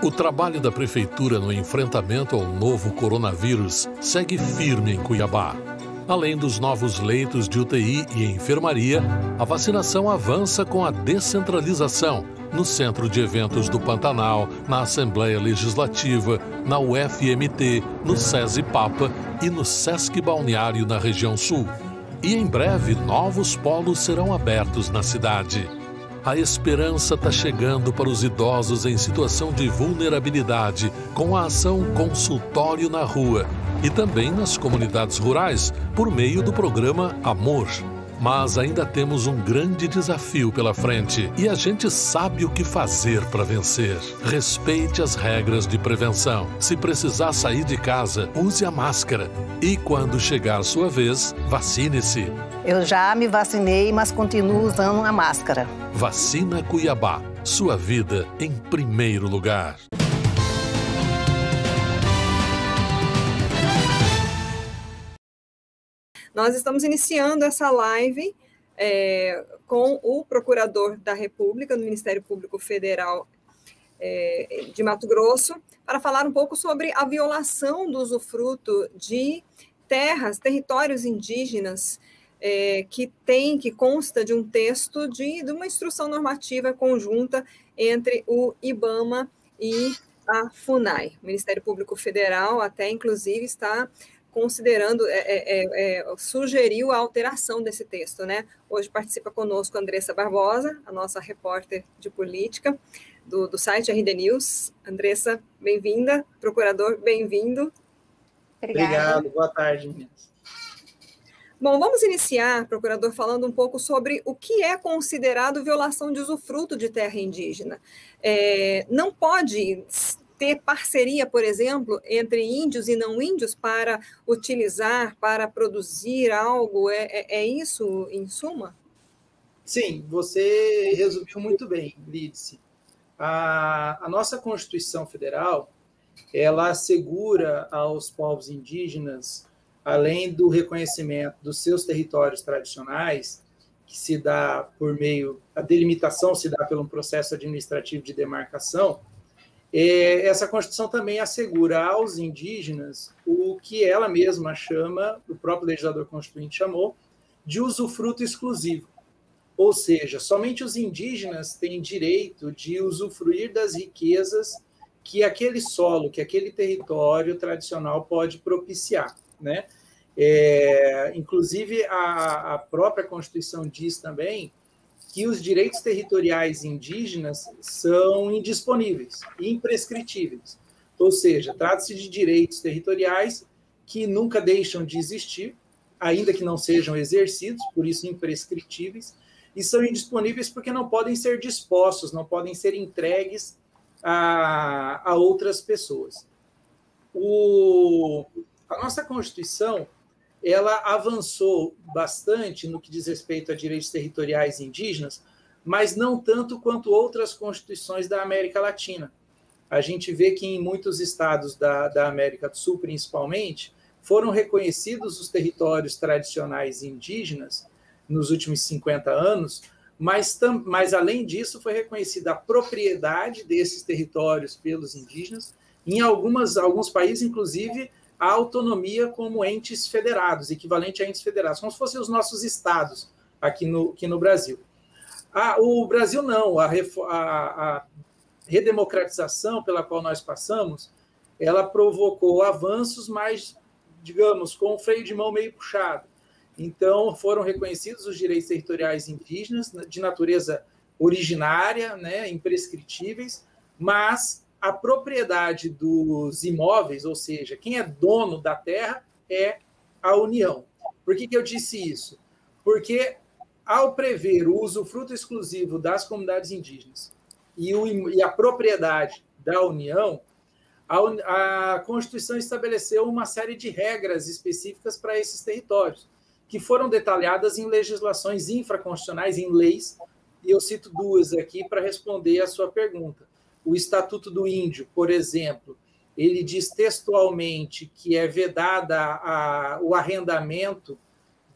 O trabalho da Prefeitura no enfrentamento ao novo coronavírus segue firme em Cuiabá. Além dos novos leitos de UTI e enfermaria, a vacinação avança com a descentralização no Centro de Eventos do Pantanal, na Assembleia Legislativa, na UFMT, no SESI Papa e no Sesc Balneário na região sul. E em breve, novos polos serão abertos na cidade. A esperança está chegando para os idosos em situação de vulnerabilidade, com a ação Consultório na Rua e também nas comunidades rurais, por meio do programa Amor. Mas ainda temos um grande desafio pela frente e a gente sabe o que fazer para vencer. Respeite as regras de prevenção. Se precisar sair de casa, use a máscara. E quando chegar sua vez, vacine-se. Eu já me vacinei, mas continuo usando a máscara. Vacina Cuiabá. Sua vida em primeiro lugar. Nós estamos iniciando essa live com o Procurador da República do Ministério Público Federal de Mato Grosso para falar um pouco sobre a violação do usufruto de territórios indígenas que consta de um texto de uma instrução normativa conjunta entre o IBAMA e a FUNAI. O Ministério Público Federal até, inclusive, está considerando, sugeriu a alteração desse texto, né? Hoje participa conosco a Andressa Barbosa, a nossa repórter de política do site RD News. Andressa, bem-vinda. Procurador, bem-vindo. Obrigado, boa tarde, meninas. Bom, vamos iniciar, procurador, falando um pouco sobre o que é considerado violação de usufruto de terra indígena. Não pode ter parceria, por exemplo, entre índios e não índios para utilizar, para produzir algo? É isso, em suma? Sim, você resumiu muito bem, Lídice. A nossa Constituição Federal, ela assegura aos povos indígenas, além do reconhecimento dos seus territórios tradicionais, que se dá por meio, a delimitação se dá pelo processo administrativo de demarcação, essa Constituição também assegura aos indígenas o que ela mesma chama, o próprio legislador constituinte chamou, de usufruto exclusivo. Ou seja, somente os indígenas têm direito de usufruir das riquezas que aquele solo, que aquele território tradicional pode propiciar, né? Inclusive, a própria Constituição diz também que os direitos territoriais indígenas são indisponíveis, imprescritíveis. Ou seja, trata-se de direitos territoriais que nunca deixam de existir, ainda que não sejam exercidos, por isso imprescritíveis, e são indisponíveis porque não podem ser dispostos, não podem ser entregues a outras pessoas. A nossa Constituição, ela avançou bastante no que diz respeito a direitos territoriais indígenas, mas não tanto quanto outras constituições da América Latina. A gente vê que em muitos estados da América do Sul, principalmente, foram reconhecidos os territórios tradicionais indígenas nos últimos 50 anos, mas além disso foi reconhecida a propriedade desses territórios pelos indígenas, em alguns países, inclusive, a autonomia como entes federados, equivalente a entes federados, como se fossem os nossos estados aqui no Brasil. O Brasil não, a redemocratização pela qual nós passamos, ela provocou avanços, mas, digamos, com o freio de mão meio puxado. Então, foram reconhecidos os direitos territoriais indígenas, de natureza originária, né, imprescritíveis, mas a propriedade dos imóveis, ou seja, quem é dono da terra é a União. Por que eu disse isso? Porque, ao prever o usufruto exclusivo das comunidades indígenas e a propriedade da União, a Constituição estabeleceu uma série de regras específicas para esses territórios, que foram detalhadas em legislações infraconstitucionais, em leis, e eu cito duas aqui para responder a sua pergunta. O Estatuto do Índio, por exemplo, ele diz textualmente que é vedada o arrendamento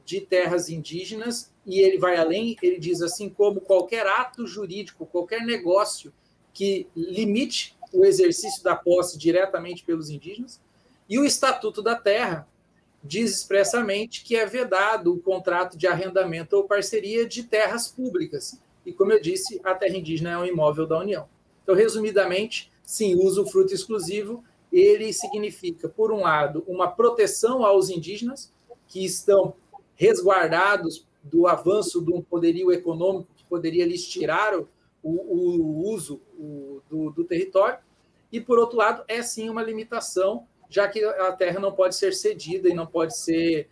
de terras indígenas, e ele vai além, ele diz assim, como qualquer ato jurídico, qualquer negócio que limite o exercício da posse diretamente pelos indígenas, e o Estatuto da Terra diz expressamente que é vedado o contrato de arrendamento ou parceria de terras públicas. E, como eu disse, a terra indígena é um imóvel da União. Então, resumidamente, sim, o usufruto exclusivo, ele significa, por um lado, uma proteção aos indígenas, que estão resguardados do avanço de um poderio econômico que poderia lhes tirar o uso do território, e, por outro lado, é sim uma limitação, já que a terra não pode ser cedida e não pode ser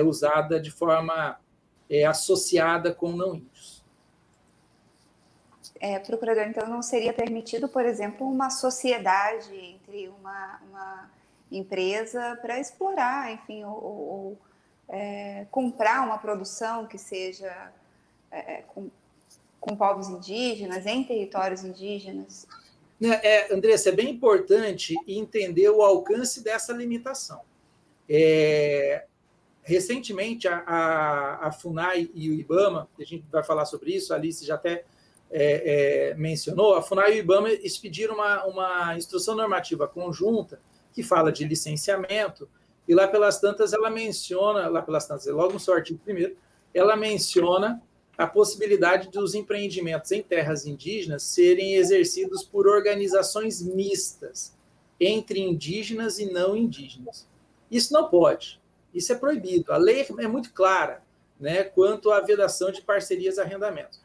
usada de forma associada com não-índios. Procurador, então não seria permitido, por exemplo, uma sociedade entre uma empresa para explorar, enfim, ou comprar uma produção que seja com povos indígenas, em territórios indígenas? Andressa, é bem importante entender o alcance dessa limitação. Recentemente, a FUNAI e o IBAMA, a gente vai falar sobre isso, a Alice já até mencionou, a FUNAI e o IBAMA expediram uma instrução normativa conjunta que fala de licenciamento, e lá pelas tantas ela menciona, logo no seu artigo 1º, ela menciona a possibilidade dos empreendimentos em terras indígenas serem exercidos por organizações mistas, entre indígenas e não indígenas. Isso não pode, isso é proibido. A lei é muito clara, né, quanto à vedação de parcerias e arrendamentos.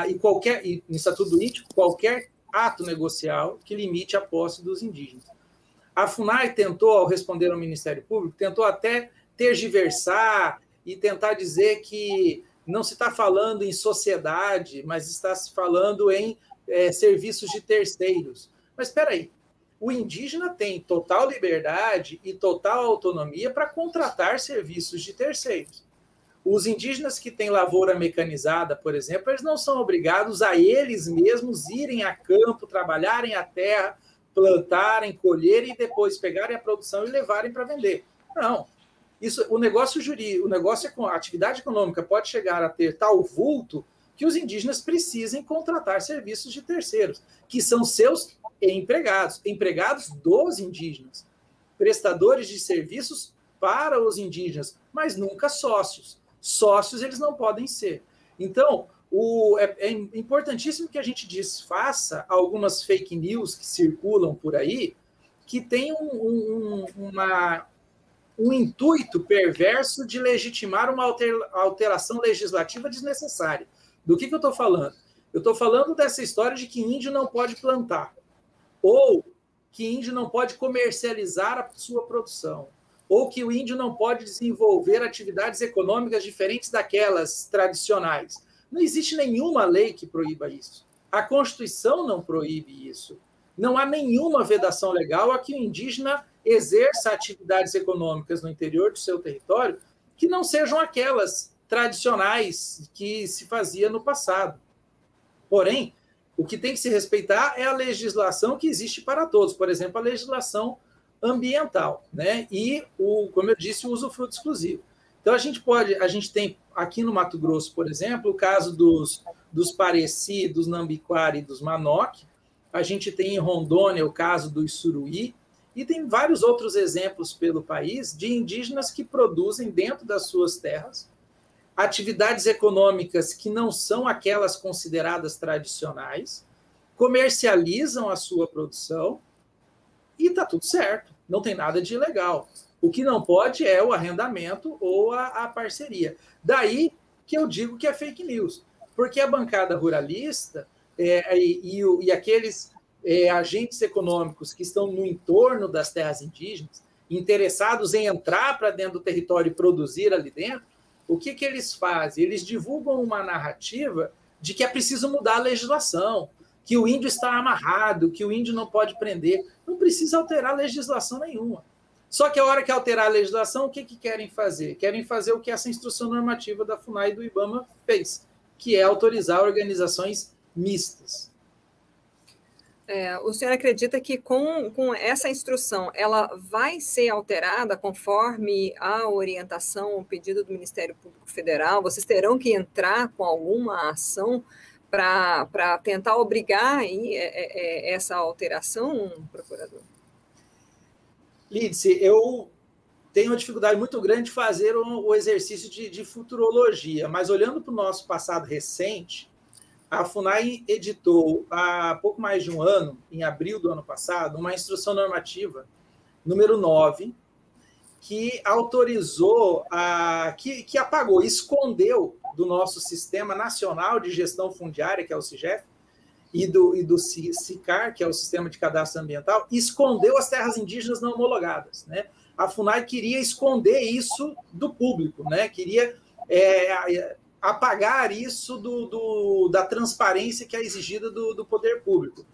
E no Estatuto do Índio, qualquer ato negocial que limite a posse dos indígenas. A FUNAI tentou, ao responder ao Ministério Público, tentou até tergiversar e tentar dizer que não se está falando em sociedade, mas está se falando em serviços de terceiros. Mas espera aí, o indígena tem total liberdade e total autonomia para contratar serviços de terceiros. Os indígenas que têm lavoura mecanizada, por exemplo, eles não são obrigados a eles mesmos irem a campo, trabalharem a terra, plantarem, colherem e depois pegarem a produção e levarem para vender. Não. O negócio jurídico, a atividade econômica pode chegar a ter tal vulto que os indígenas precisem contratar serviços de terceiros, que são seus empregados dos indígenas, prestadores de serviços para os indígenas, mas nunca sócios. Sócios eles não podem ser. Então, é importantíssimo que a gente desfaça algumas fake news que circulam por aí, que tem um intuito perverso de legitimar uma alteração legislativa desnecessária. Do que eu estou falando? Eu estou falando dessa história de que índio não pode plantar, ou que índio não pode comercializar a sua produção, ou que o índio não pode desenvolver atividades econômicas diferentes daquelas tradicionais. Não existe nenhuma lei que proíba isso. A Constituição não proíbe isso. Não há nenhuma vedação legal a que o indígena exerça atividades econômicas no interior do seu território que não sejam aquelas tradicionais que se fazia no passado. Porém, o que tem que se respeitar é a legislação que existe para todos, por exemplo, a legislação ambiental, né? E, como eu disse, o usufruto exclusivo. Então, a gente tem aqui no Mato Grosso, por exemplo, o caso dos Pareci, dos Nambiquara e dos Manoque. A gente tem em Rondônia o caso do Issuruí, e tem vários outros exemplos pelo país de indígenas que produzem dentro das suas terras atividades econômicas que não são aquelas consideradas tradicionais, comercializam a sua produção e está tudo certo, não tem nada de ilegal. O que não pode é o arrendamento ou a parceria. Daí que eu digo que é fake news, porque a bancada ruralista e aqueles agentes econômicos que estão no entorno das terras indígenas, interessados em entrar para dentro do território e produzir ali dentro, o que eles fazem? Eles divulgam uma narrativa de que é preciso mudar a legislação, que o índio está amarrado, que o índio não pode prender. Não precisa alterar legislação nenhuma. Só que a hora que alterar a legislação, o que querem fazer? Querem fazer o que essa instrução normativa da FUNAI e do IBAMA fez, que é autorizar organizações mistas. O senhor acredita que com essa instrução ela vai ser alterada conforme a orientação, o pedido do Ministério Público Federal? Vocês terão que entrar com alguma ação para tentar obrigar aí, essa alteração, procurador? Lídice, eu tenho uma dificuldade muito grande de fazer o exercício de futurologia, mas olhando para o nosso passado recente, a FUNAI editou há pouco mais de um ano, em abril do ano passado, uma instrução normativa número 9, que autorizou, que apagou, escondeu do nosso Sistema Nacional de Gestão Fundiária, que é o SIGEF, e do SICAR, que é o Sistema de Cadastro Ambiental, escondeu as terras indígenas não homologadas, né? A FUNAI queria esconder isso do público, né? Queria apagar isso da transparência que é exigida do poder público,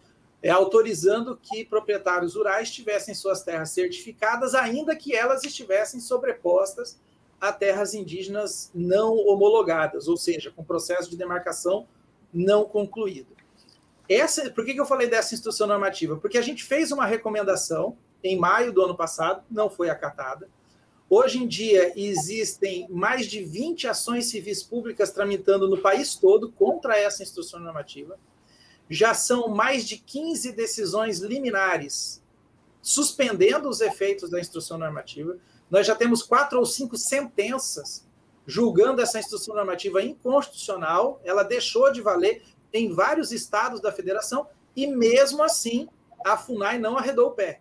autorizando que proprietários rurais tivessem suas terras certificadas, ainda que elas estivessem sobrepostas a terras indígenas não homologadas, ou seja, com processo de demarcação não concluído. Por que eu falei dessa instrução normativa? Porque a gente fez uma recomendação em maio do ano passado, não foi acatada. Hoje em dia, existem mais de 20 ações civis públicas tramitando no país todo contra essa instrução normativa. Já são mais de 15 decisões liminares suspendendo os efeitos da instrução normativa. Nós já temos 4 ou 5 sentenças julgando essa instrução normativa inconstitucional. Ela deixou de valer em vários estados da federação e, mesmo assim, a FUNAI não arredou o pé.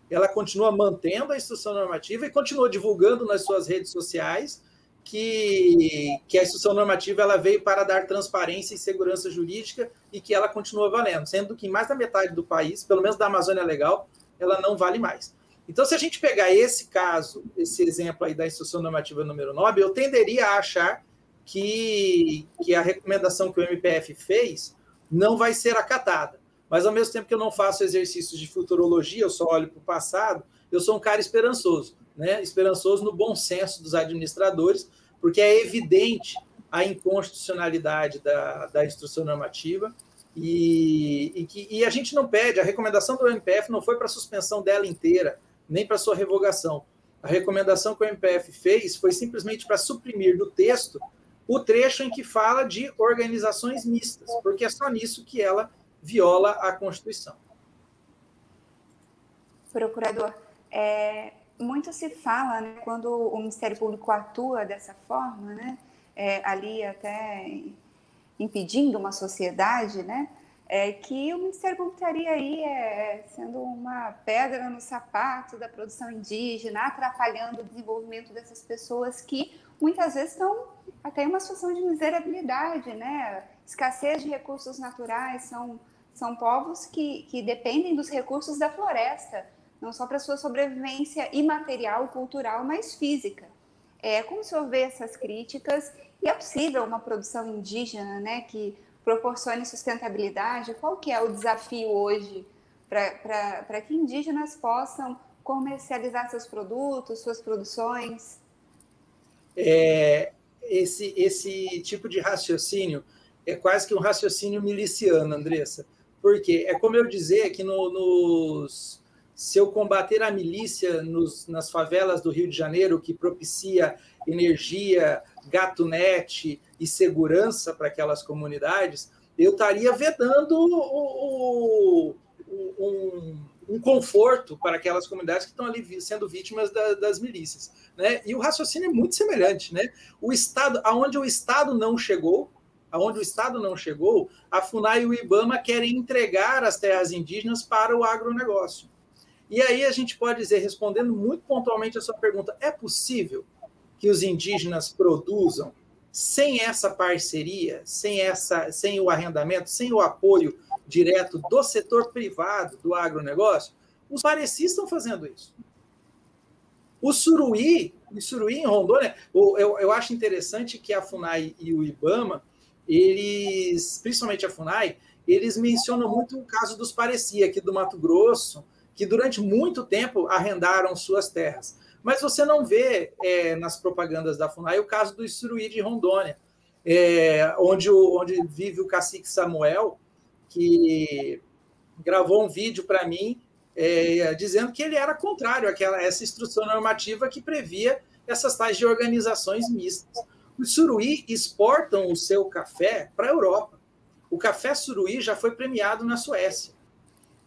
Ela continua mantendo a instrução normativa e continua divulgando nas suas redes sociais que a instrução normativa ela veio para dar transparência e segurança jurídica e que ela continua valendo, sendo que em mais da metade do país, pelo menos da Amazônia Legal, ela não vale mais. Então, se a gente pegar esse caso, esse exemplo aí da instrução normativa número 9, eu tenderia a achar que a recomendação que o MPF fez não vai ser acatada. Mas, ao mesmo tempo que eu não faço exercícios de futurologia, eu só olho para o passado, eu sou um cara esperançoso, né? Esperançoso no bom senso dos administradores, porque é evidente a inconstitucionalidade da instrução normativa e a gente não pede, a recomendação do MPF não foi para a suspensão dela inteira, nem para sua revogação. A recomendação que o MPF fez foi simplesmente para suprimir do texto o trecho em que fala de organizações mistas, porque é só nisso que ela viola a Constituição. Procurador, muito se fala, né, quando o Ministério Público atua dessa forma, né, ali até impedindo uma sociedade, né, que o Ministério Público estaria aí sendo uma pedra no sapato da produção indígena, atrapalhando o desenvolvimento dessas pessoas que muitas vezes estão até em uma situação de miserabilidade, né, escassez de recursos naturais, são povos que dependem dos recursos da floresta, não só para sua sobrevivência imaterial, cultural, mas física. Como o senhor vê essas críticas? E é possível uma produção indígena, né, que proporcione sustentabilidade? Qual que é o desafio hoje para que indígenas possam comercializar seus produtos, suas produções? Esse tipo de raciocínio é quase que um raciocínio miliciano, Andressa. Porque é como eu dizer que se eu combater a milícia nas favelas do Rio de Janeiro, que propicia energia, gatunete e segurança para aquelas comunidades, eu estaria vedando um conforto para aquelas comunidades que estão ali sendo vítimas das milícias, né? E o raciocínio é muito semelhante, né? O Estado, aonde o Estado não chegou, a FUNAI e o IBAMA querem entregar as terras indígenas para o agronegócio. E aí a gente pode dizer, respondendo muito pontualmente a sua pergunta, é possível que os indígenas produzam sem essa parceria, sem o arrendamento, sem o apoio direto do setor privado do agronegócio? Os parecis estão fazendo isso. O Suruí em Rondônia, eu acho interessante que a FUNAI e o IBAMA, principalmente a FUNAI, eles mencionam muito o caso dos parecis aqui do Mato Grosso, que durante muito tempo arrendaram suas terras. Mas você não vê nas propagandas da FUNAI o caso do Suruí de Rondônia, onde vive o cacique Samuel, que gravou um vídeo para mim dizendo que ele era contrário a essa instrução normativa que previa essas tais de organizações mistas. Os Suruí exportam o seu café para a Europa. O café suruí já foi premiado na Suécia.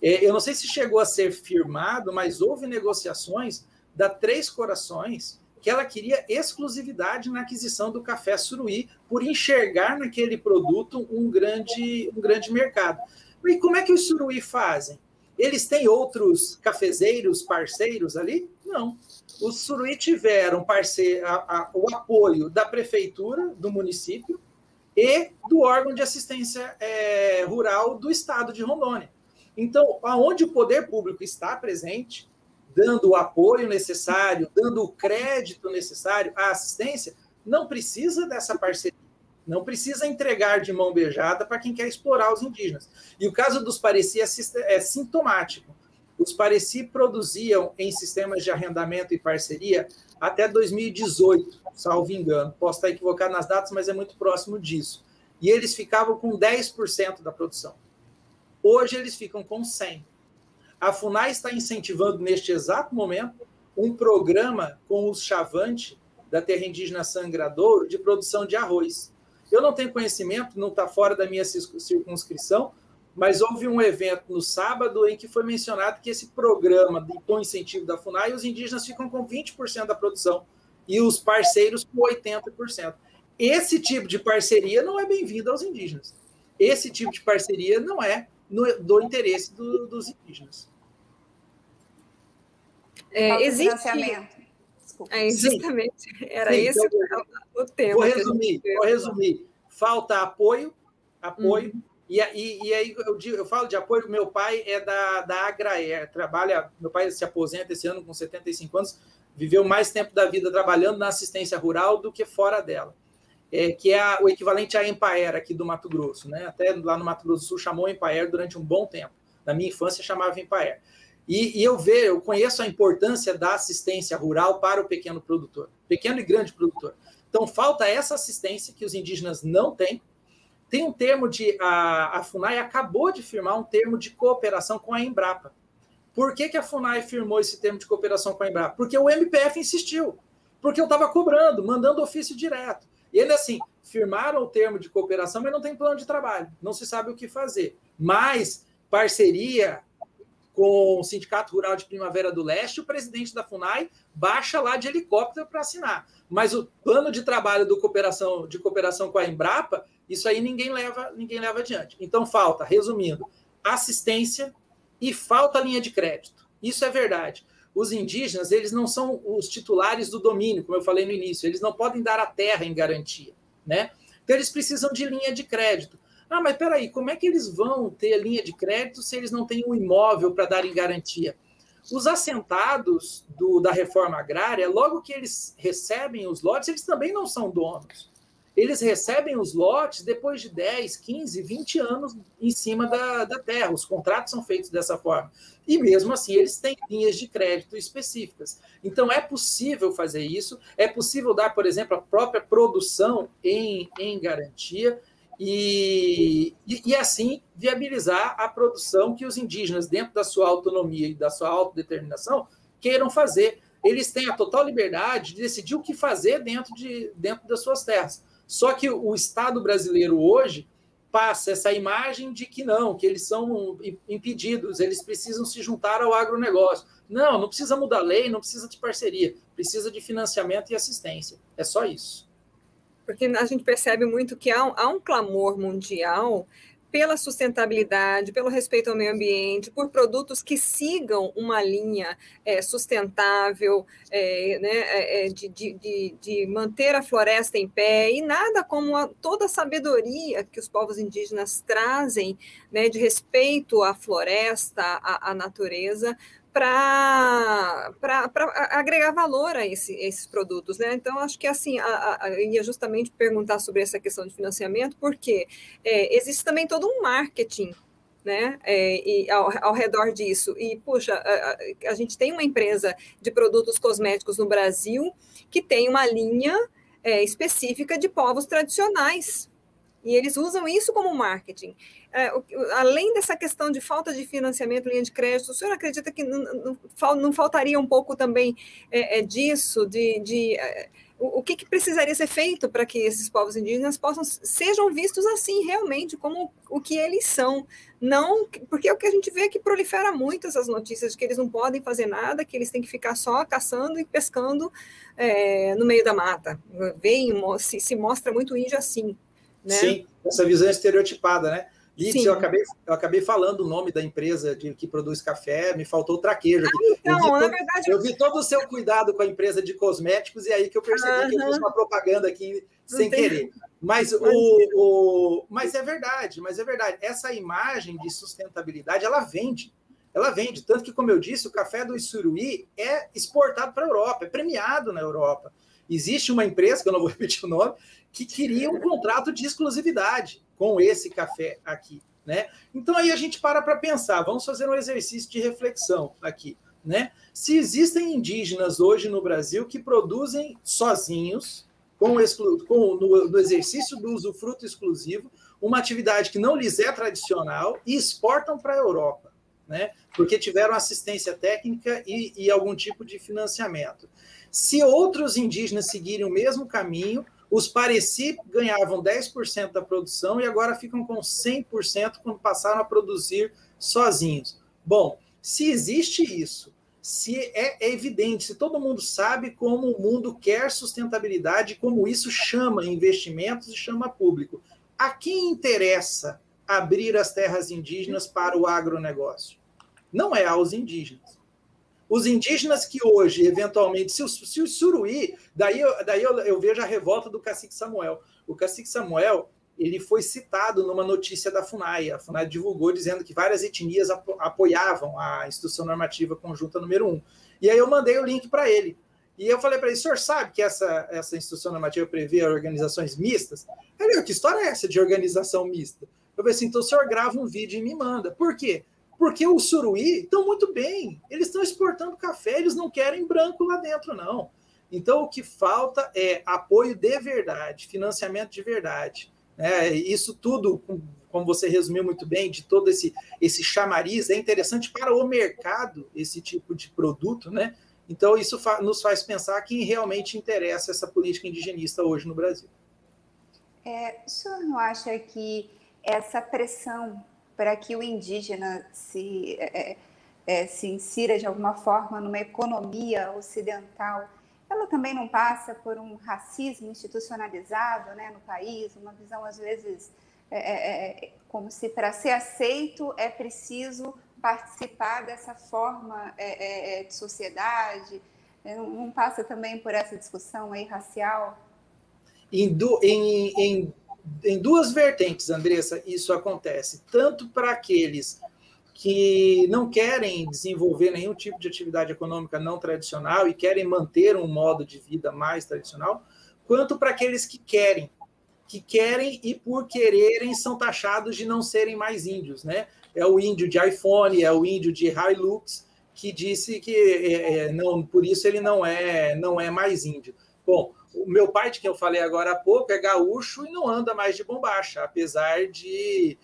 Eu não sei se chegou a ser firmado, mas houve negociações da Três Corações que ela queria exclusividade na aquisição do café suruí por enxergar naquele produto um grande mercado. E como é que os suruí fazem? Eles têm outros cafezeiros parceiros ali? Não. Os suruí tiveram o apoio da prefeitura do município e do órgão de assistência rural do estado de Rondônia. Então, aonde o poder público está presente, dando o apoio necessário, dando o crédito necessário à assistência, não precisa dessa parceria. Não precisa entregar de mão beijada para quem quer explorar os indígenas. E o caso dos Pareci é sintomático. Os Pareci produziam em sistemas de arrendamento e parceria até 2018, salvo engano. Posso estar equivocado nas datas, mas é muito próximo disso. E eles ficavam com 10% da produção. Hoje eles ficam com 100%. A FUNAI está incentivando, neste exato momento, um programa com os Chavante, da terra indígena Sangradouro, de produção de arroz. Eu não tenho conhecimento, não está fora da minha circunscrição, mas houve um evento no sábado em que foi mencionado que esse programa com incentivo da FUNAI, os indígenas ficam com 20% da produção e os parceiros com 80%. Esse tipo de parceria não é bem-vindo aos indígenas. Esse tipo de parceria não é do interesse dos indígenas. Existe... Justamente, era esse o tema. Vou resumir. Falta apoio, e aí eu falo de apoio, meu pai é da Agraer, meu pai se aposenta esse ano com 75 anos, viveu mais tempo da vida trabalhando na assistência rural do que fora dela, que é o equivalente à Empaer aqui do Mato Grosso, né? Até lá no Mato Grosso do Sul chamou Empaer durante um bom tempo, na minha infância chamava Empaer. E eu conheço a importância da assistência rural para o pequeno produtor, pequeno e grande produtor. Então, falta essa assistência que os indígenas não têm. Tem um termo a FUNAI acabou de firmar um termo de cooperação com a Embrapa. Por que a FUNAI firmou esse termo de cooperação com a Embrapa? Porque o MPF insistiu. Porque eu estava cobrando, mandando ofício direto. E ainda assim, firmaram o termo de cooperação, mas não tem plano de trabalho. Não se sabe o que fazer. Mas parceria com o Sindicato Rural de Primavera do Leste, o presidente da FUNAI baixa lá de helicóptero para assinar. Mas o plano de trabalho de cooperação com a Embrapa, isso aí ninguém leva adiante. Então falta, resumindo, assistência e falta linha de crédito. Isso é verdade. Os indígenas, eles não são os titulares do domínio, como eu falei no início, eles não podem dar a terra em garantia, né? Então eles precisam de linha de crédito. Ah, mas peraí, como é que eles vão ter linha de crédito se eles não têm um imóvel para dar em garantia? Os assentados da reforma agrária, logo que eles recebem os lotes, eles também não são donos. Eles recebem os lotes depois de 10, 15, 20 anos em cima da terra. Os contratos são feitos dessa forma. E mesmo assim, eles têm linhas de crédito específicas. Então, é possível fazer isso. É possível dar, por exemplo, a própria produção em garantia e assim viabilizar a produção que os indígenas, dentro da sua autonomia e da sua autodeterminação, queiram fazer. Eles têm a total liberdade de decidir o que fazer dentro das suas terras. Só que o Estado brasileiro hoje passa essa imagem de que não, que eles são impedidos, eles precisam se juntar ao agronegócio. Não precisa mudar a lei, não precisa de parceria, precisa de financiamento e assistência. É só isso. Porque a gente percebe muito que há um clamor mundial pela sustentabilidade, pelo respeito ao meio ambiente, por produtos que sigam uma linha sustentável, de manter a floresta em pé, e nada como toda a sabedoria que os povos indígenas trazem, né, de respeito à floresta, à natureza, para agregar valor a esses produtos, né? Então, acho que assim, eu ia justamente perguntar sobre essa questão de financiamento, porque existe também todo um marketing, né? E ao redor disso. E, puxa, a gente tem uma empresa de produtos cosméticos no Brasil que tem uma linha específica de povos tradicionais, E eles usam isso como marketing. Além dessa questão de falta de financiamento, linha de crédito, o senhor acredita que não faltaria um pouco também disso, o que precisaria ser feito para que esses povos indígenas sejam vistos assim, realmente, como o que eles são? Não, porque é o que a gente vê que prolifera muito essas notícias de que eles não podem fazer nada, que eles têm que ficar só caçando e pescando no meio da mata. Se mostra muito índio assim. Né? Sim, essa visão estereotipada, né? Lídia, eu acabei falando o nome da empresa que produz café, me faltou o traquejo aqui. Então, na verdade... Eu vi todo o seu cuidado com a empresa de cosméticos e aí que eu percebi que eu fiz uma propaganda aqui sem querer. Mas é verdade, Essa imagem de sustentabilidade, ela vende. Tanto que, como eu disse, o café do Suruí é exportado para a Europa, é premiado na Europa. Existe uma empresa, que eu não vou repetir o nome, que queria um contrato de exclusividade com esse café aqui, né? Então aí a gente para pensar, vamos fazer um exercício de reflexão aqui, né? Se existem indígenas hoje no Brasil que produzem sozinhos, no exercício do usufruto exclusivo, uma atividade que não lhes é tradicional e exportam para a Europa, né? Porque tiveram assistência técnica e algum tipo de financiamento. Se outros indígenas seguirem o mesmo caminho, os Pareci ganhavam 10% da produção e agora ficam com 100% quando passaram a produzir sozinhos. Bom, se existe isso, se é evidente, se todo mundo sabe como o mundo quer sustentabilidade, como isso chama investimentos e chama público, a quem interessa abrir as terras indígenas para o agronegócio? Não é aos indígenas. Os indígenas que hoje, eventualmente, se o Suruí, daí eu vejo a revolta do cacique Samuel. O cacique Samuel, ele foi citado numa notícia da FUNAI. A FUNAI divulgou dizendo que várias etnias apoiavam a Instrução Normativa Conjunta número 1. E aí eu mandei o link para ele. E eu falei para ele, o senhor sabe que essa Instrução Normativa prevê organizações mistas? Ele, que história é essa de organização mista? Eu falei assim, então o senhor grava um vídeo e me manda. Por quê? Porque o Suruí estão muito bem, eles estão exportando café, eles não querem branco lá dentro, não. Então, o que falta é apoio de verdade, financiamento de verdade. Isso tudo, como você resumiu muito bem, de todo esse chamariz, é interessante para o mercado, esse tipo de produto, né? Então, isso nos faz pensar quem realmente interessa essa política indigenista hoje no Brasil. O senhor não acha que essa pressão para que o indígena se insira de alguma forma numa economia ocidental, ela também não passa por um racismo institucionalizado, né, no país, uma visão às vezes como se para ser aceito é preciso participar dessa forma de sociedade, não passa também por essa discussão aí racial? Em duas vertentes, Andressa, isso acontece. Tanto para aqueles que não querem desenvolver nenhum tipo de atividade econômica não tradicional e querem manter um modo de vida mais tradicional, quanto para aqueles que querem e por quererem são taxados de não serem mais índios, né? É o índio de iPhone, é o índio de Hilux, que disse que por isso ele não é mais índio. Bom, o meu pai, de quem eu falei agora há pouco, é gaúcho e não anda mais de bombacha, apesar de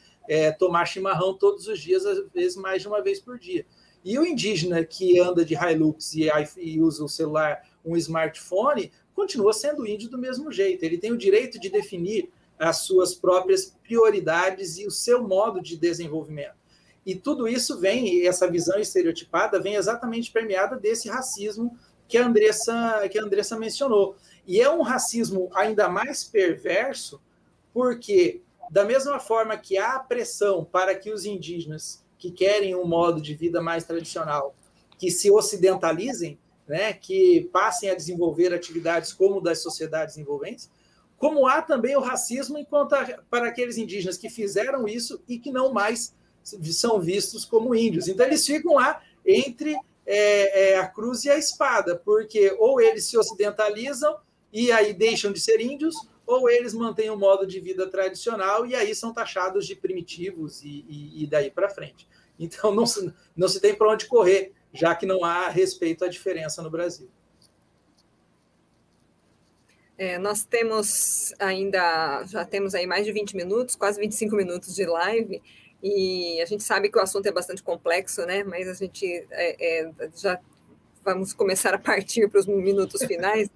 tomar chimarrão todos os dias, às vezes mais de uma vez por dia. E o indígena que anda de Hilux e usa o celular, um smartphone, continua sendo índio do mesmo jeito. Ele tem o direito de definir as suas próprias prioridades e o seu modo de desenvolvimento. E tudo isso vem, essa visão estereotipada, vem exatamente permeada desse racismo que a Andressa mencionou. E é um racismo ainda mais perverso, porque, da mesma forma que há pressão para que os indígenas que querem um modo de vida mais tradicional, que se ocidentalizem, né, que passem a desenvolver atividades como das sociedades envolventes, como há também o racismo para aqueles indígenas que fizeram isso e que não mais são vistos como índios. Então, eles ficam lá entre a cruz e a espada, porque ou eles se ocidentalizam e aí deixam de ser índios, ou eles mantêm um modo de vida tradicional e aí são taxados de primitivos e daí para frente. Então, não se tem para onde correr, já que não há respeito à diferença no Brasil. Nós já temos aí mais de 20 minutos, quase 25 minutos de live, e a gente sabe que o assunto é bastante complexo, né? Mas a gente já vamos começar a partir para os minutos finais.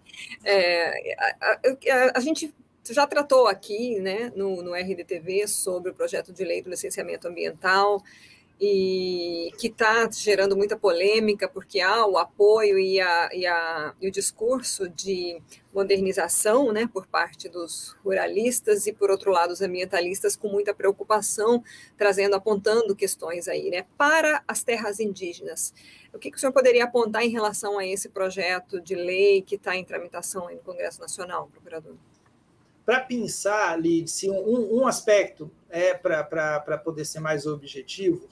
A gente já tratou aqui, né, no RDTV sobre o projeto de lei do licenciamento ambiental, e que está gerando muita polêmica, porque há o apoio e o discurso de modernização, né, por parte dos ruralistas, e, por outro lado, os ambientalistas com muita preocupação, apontando questões aí, né, para as terras indígenas. O que o senhor poderia apontar em relação a esse projeto de lei que está em tramitação aí no Congresso Nacional, procurador? Para pensar, Lídice, um aspecto para poder ser mais objetivo,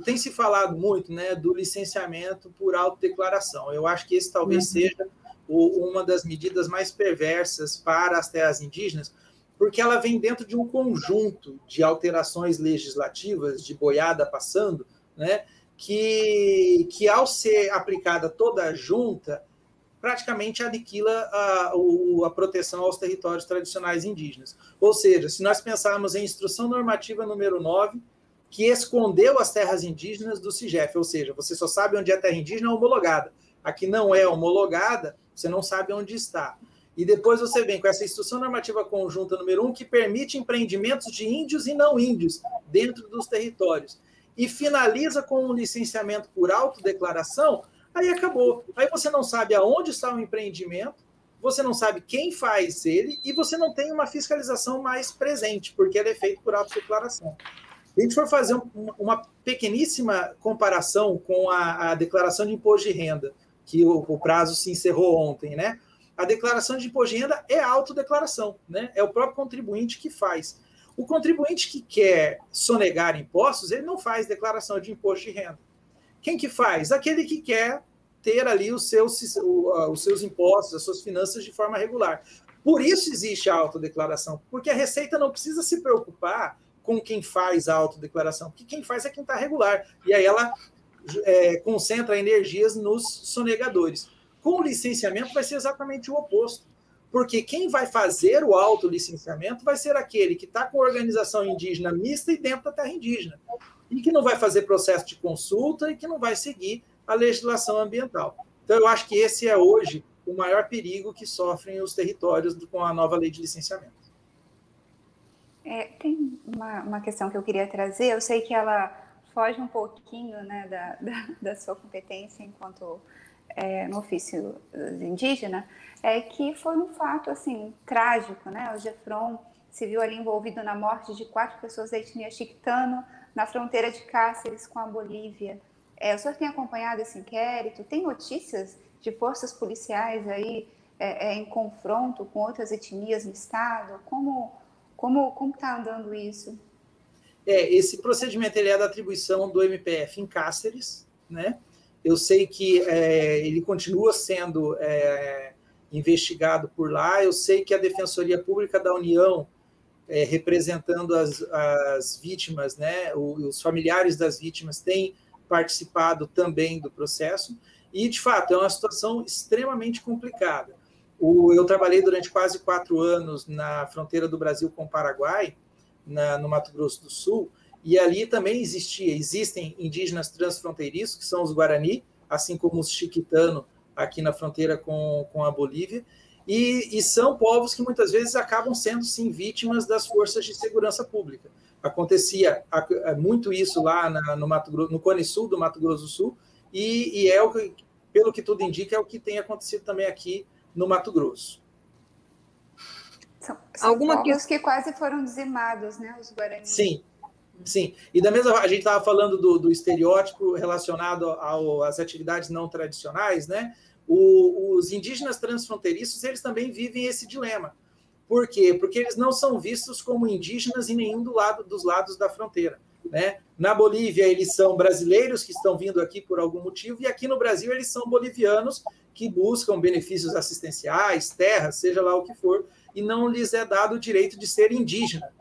tem se falado muito, né, do licenciamento por autodeclaração. Eu acho que esse talvez seja uma das medidas mais perversas para as terras indígenas, porque ela vem dentro de um conjunto de alterações legislativas, de boiada passando, né, que ao ser aplicada toda junta, praticamente aniquila a proteção aos territórios tradicionais indígenas. Ou seja, se nós pensarmos em Instrução Normativa número 9, que escondeu as terras indígenas do CIGEF, ou seja, você só sabe onde é terra indígena homologada. A que não é homologada, você não sabe onde está. E depois você vem com essa Instrução Normativa Conjunta número 1, que permite empreendimentos de índios e não índios dentro dos territórios. E finaliza com um licenciamento por autodeclaração. Aí acabou. Aí você não sabe aonde está o empreendimento, você não sabe quem faz ele e você não tem uma fiscalização mais presente, porque ele é feito por autodeclaração. Se a gente for fazer uma pequeníssima comparação com a declaração de imposto de renda, que o prazo se encerrou ontem, né? A declaração de imposto de renda é autodeclaração, né? É o próprio contribuinte que faz. O contribuinte que quer sonegar impostos, ele não faz declaração de imposto de renda. Quem que faz? Aquele que quer ter ali os seus impostos, as suas finanças de forma regular. Por isso existe a autodeclaração, porque a Receita não precisa se preocupar com quem faz a autodeclaração, porque quem faz é quem está regular. E aí ela concentra energias nos sonegadores. Com o licenciamento vai ser exatamente o oposto, porque quem vai fazer o autolicenciamento vai ser aquele que está com organização indígena mista e dentro da terra indígena, e que não vai fazer processo de consulta e que não vai seguir a legislação ambiental. Então, eu acho que esse é hoje o maior perigo que sofrem os territórios com a nova lei de licenciamento. Tem uma questão que eu queria trazer, eu sei que ela foge um pouquinho, né, da sua competência enquanto no ofício indígena, que foi um fato assim, trágico, né? O Gefron se viu ali envolvido na morte de 4 pessoas da etnia Chiquitano, na fronteira de Cáceres com a Bolívia. O senhor tem acompanhado esse inquérito? Tem notícias de forças policiais aí em confronto com outras etnias no estado? Como está andando isso? Esse procedimento ele é da atribuição do MPF em Cáceres, né? Eu sei que ele continua sendo investigado por lá. Eu sei que a Defensoria Pública da União, representando as vítimas, né, os familiares das vítimas, têm participado também do processo, e, de fato, é uma situação extremamente complicada. Eu trabalhei durante quase 4 anos na fronteira do Brasil com o Paraguai, no Mato Grosso do Sul, e ali também existem indígenas transfronteiriços, que são os Guarani, assim como os Chiquitano, aqui na fronteira com a Bolívia, e são povos que muitas vezes acabam sendo, sim, vítimas das forças de segurança pública. Acontecia muito isso lá no Cone Sul do Mato Grosso do Sul, e pelo que tudo indica, é o que tem acontecido também aqui no Mato Grosso. São povos que quase foram dizimados, né, os Guarani. Sim. E da mesma a gente estava falando do estereótipo relacionado às atividades não tradicionais, né? Os indígenas transfronteiriços, eles também vivem esse dilema. Por quê? Porque eles não são vistos como indígenas em nenhum dos lados da fronteira, né? Na Bolívia, eles são brasileiros que estão vindo aqui por algum motivo, e aqui no Brasil, eles são bolivianos que buscam benefícios assistenciais, terras, seja lá o que for, e não lhes é dado o direito de ser indígena.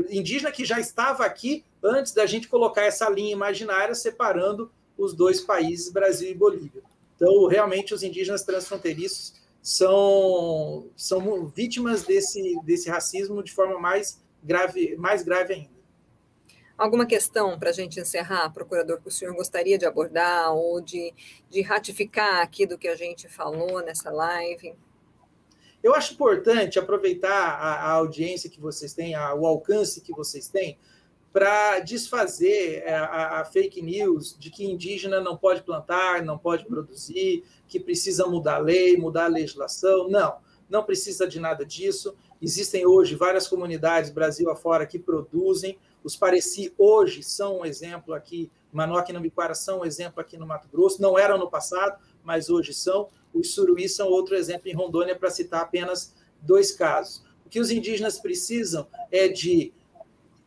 Indígena que já estava aqui antes da gente colocar essa linha imaginária separando os dois países, Brasil e Bolívia. Então, realmente, os indígenas transfronteiriços são vítimas desse racismo de forma mais grave ainda. Alguma questão para a gente encerrar, procurador, que o senhor gostaria de abordar ou de ratificar aqui do que a gente falou nessa live? Eu acho importante aproveitar a audiência que vocês têm, o alcance que vocês têm, para desfazer a fake news de que indígena não pode plantar, não pode produzir, que precisa mudar a lei, mudar a legislação. Não precisa de nada disso. Existem hoje várias comunidades, Brasil afora, que produzem. Os Pareci hoje são um exemplo aqui, Manoá e Nambiquara são um exemplo aqui no Mato Grosso, não eram no passado, mas hoje são. Os Suruí são outro exemplo em Rondônia, para citar apenas 2 casos. O que os indígenas precisam é de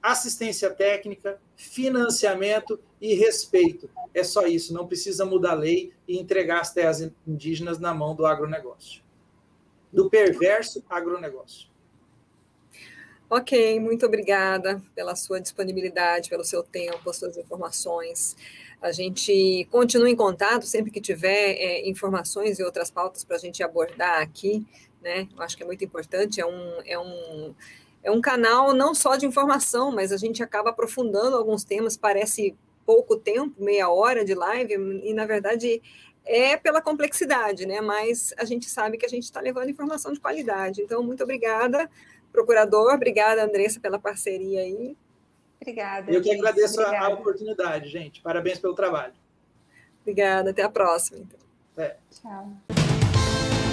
assistência técnica, financiamento e respeito. É só isso, não precisa mudar a lei e entregar as terras indígenas na mão do agronegócio, do perverso agronegócio. Ok, muito obrigada pela sua disponibilidade, pelo seu tempo, pelas suas informações. A gente continua em contato sempre que tiver informações e outras pautas para a gente abordar aqui, né? Eu acho que é muito importante, é um canal não só de informação, mas a gente acaba aprofundando alguns temas, parece pouco tempo, meia hora de live, e na verdade é pela complexidade, né? Mas a gente sabe que a gente está levando informação de qualidade. Então, muito obrigada, procurador, obrigada, Andressa, pela parceria aí. Obrigada. Eu que agradeço a oportunidade, gente. Parabéns pelo trabalho. Obrigada, até a próxima. Então. É. Tchau.